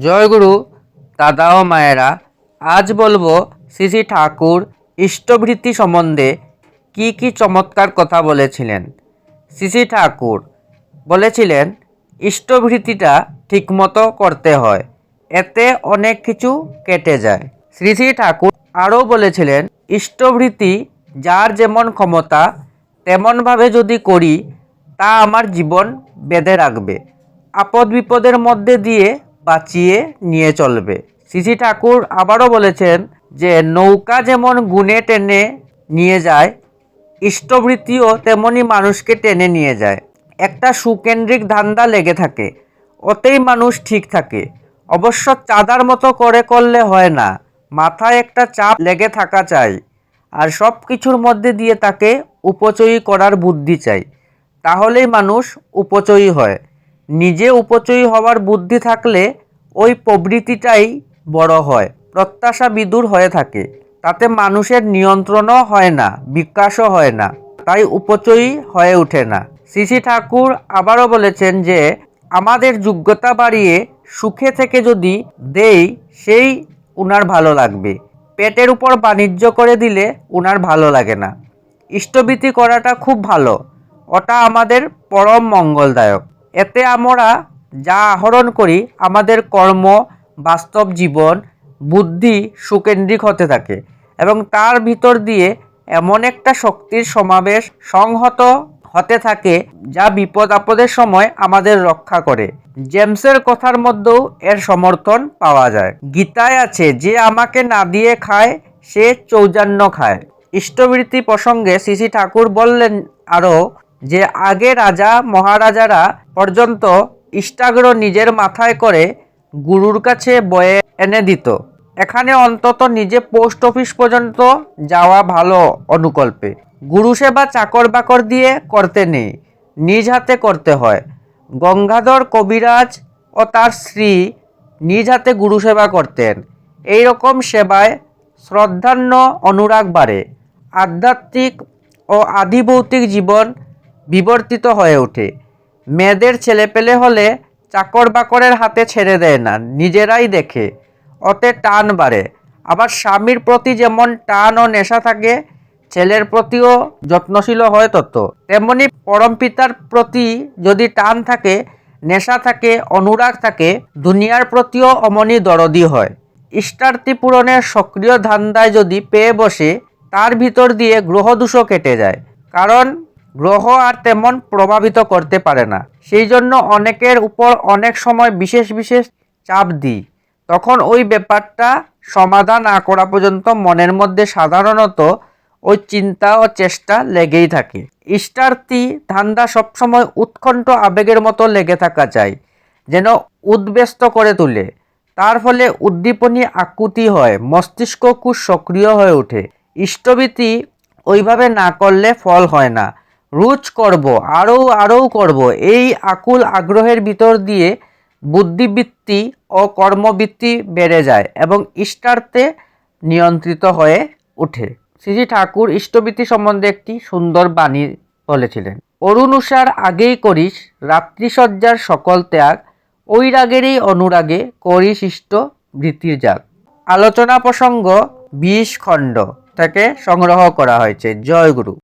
জয়গুরু দাদা ও মায়েরা, আজ বলবো শ্রী শ্রী ঠাকুর ইষ্টভৃতি সম্বন্ধে কি কি চমৎকার কথা বলেছিলেন। শ্রী শ্রী ঠাকুর বলেছিলেন ইষ্টভৃতিটা ঠিকমতো করতে হয়, এতে অনেক কিছু কেটে যায়। শ্রী শ্রী ঠাকুর আরও বলেছিলেন ইষ্টভৃতি যার যেমন ক্ষমতা তেমনভাবে যদি করি তা আমার জীবন বেঁধে রাখবে, আপদ বিপদের মধ্যে দিয়ে বাঁচিয়ে নিয়ে চলবে। শ্রী শ্রী ঠাকুর আবারও বলেছেন যে নৌকা যেমন গুণে টেনে নিয়ে যায়, ইষ্টভৃতিও তেমনি মানুষকে টেনে নিয়ে যায়। একটা সুকেন্দ্রিক ধান্দা লেগে থাকে, ওতেই মানুষ ঠিক থাকে। অবশ্য চাঁদার মতো করে করলে হয় না, মাথায় একটা চাপ লেগে থাকা চাই, আর সব কিছুর মধ্যে দিয়ে তাকে উপচয়ী করার বুদ্ধি চাই, তাহলেই মানুষ উপচয়ী হয়। নিজে উপচয়ী হওয়ার বুদ্ধি থাকলে ওই প্রবৃত্তিটাই বড় হয়, প্রত্যাশা বিদূর হয়ে থাকে, তাতে মানুষের নিয়ন্ত্রণও হয় না, বিকাশও হয় না, তাই উপচয়ী হয়ে ওঠে না। শ্রী শ্রী ঠাকুর আবারও বলেছেন যে আমাদের যোগ্যতা বাড়িয়ে সুখে থেকে যদি দেই সেই উনার ভালো লাগবে, পেটের উপর বাণিজ্য করে দিলে উনার ভালো লাগে না। ইষ্টভৃতি করাটা খুব ভালো, ওটা আমাদের পরম মঙ্গলদায়ক। এতে আমরা যা আহরণ করি আমাদের কর্ম, বাস্তব জীবন, বুদ্ধি সুকেন্দ্রিক হতে থাকে এবং তার ভিতর দিয়ে এমন একটা শক্তির সমাবেশ সংহত হতে থাকে যা বিপদ আপদের সময় আমাদের রক্ষা করে। জেমসের কথার মধ্যেও এর সমর্থন পাওয়া যায়। গীতায় আছে, যে আমাকে না দিয়ে খায় সে চৌজান্য খায়। ইষ্টভৃতি প্রসঙ্গে শ্রী শ্রী ঠাকুর বললেন আরও যে আগে রাজা মহারাজারা পর্যন্ত ইষ্টাগ্র নিজের মাথায় করে গুরুর কাছে বয়ে এনে দিত। এখানে অন্তত নিজে পোস্ট অফিস পর্যন্ত যাওয়া ভালো অনুকল্পে। গুরু সেবা চাকর বাকর দিয়ে করতে নেই, নিজ হাতে করতে হয়। গঙ্গাধর কবিরাজ ও তার স্ত্রী নিজ হাতে গুরু সেবা করতেন। এই রকম সেবায় শ্রদ্ধান্য অনুরাগ বাড়ে, আধ্যাত্মিক ও আধিভৌতিক জীবন বিবর্তিত হয়ে ওঠে। মেয়েদের ছেলেপেলে হলে চাকর বাকরের হাতে ছেড়ে দেয় না, নিজেরাই দেখে, ওতে টান বাড়ে। আবার স্বামীর প্রতি যেমন টান ও নেশা থাকে, ছেলের প্রতিও যত্নশীল হয় তত। তেমনি পরমপিতার প্রতি যদি টান থাকে, নেশা থাকে, অনুরাগ থাকে, দুনিয়ার প্রতিও অমনি দরদি হয়। ইষ্টার্থী পূরণের সক্রিয় ধান্দায় যদি পেয়ে বসে, তার ভিতর দিয়ে গ্রহদোষও কেটে যায়, কারণ গ্রহ আর তেমন প্রভাবিত করতে পারে না। সেই জন্য অনেকের উপর অনেক সময় বিশেষ বিশেষ চাপ দিই, তখন ওই ব্যাপারটা সমাধান না করা পর্যন্ত মনের মধ্যে সাধারণত ওই চিন্তা ও চেষ্টা লেগেই থাকে। ইষ্টার্থী ধান্দা সবসময় উৎকণ্ঠ আবেগের মতো লেগে থাকা চাই, যেন উদ্ব্যস্ত করে তোলে। তার ফলে উদ্দীপনী আকুতি হয়, মস্তিষ্ক খুব সক্রিয় হয়ে ওঠে। ইষ্টভৃতি ওইভাবে না করলে ফল হয় না। রোজ করব, আরও করব, এই আকুল আগ্রহের ভিতর দিয়ে বুদ্ধিবৃত্তি ও কর্মবৃত্তি বেড়ে যায় এবং ইষ্টার্থে নিয়ন্ত্রিত হয়ে ওঠে। শ্রী শ্রী ঠাকুর ইষ্টভৃতি সম্বন্ধে একটি সুন্দর বাণী বলেছিলেন। অরুণুষার আগেই করিস রাত্রিসজ্জার সকল ত্যাগ, ওই রাগেরই অনুরাগে করিস ইষ্টভৃতির যাগ। আলোচনা প্রসঙ্গ 20 খণ্ড থেকে সংগ্রহ করা হয়েছে। জয় গুরু।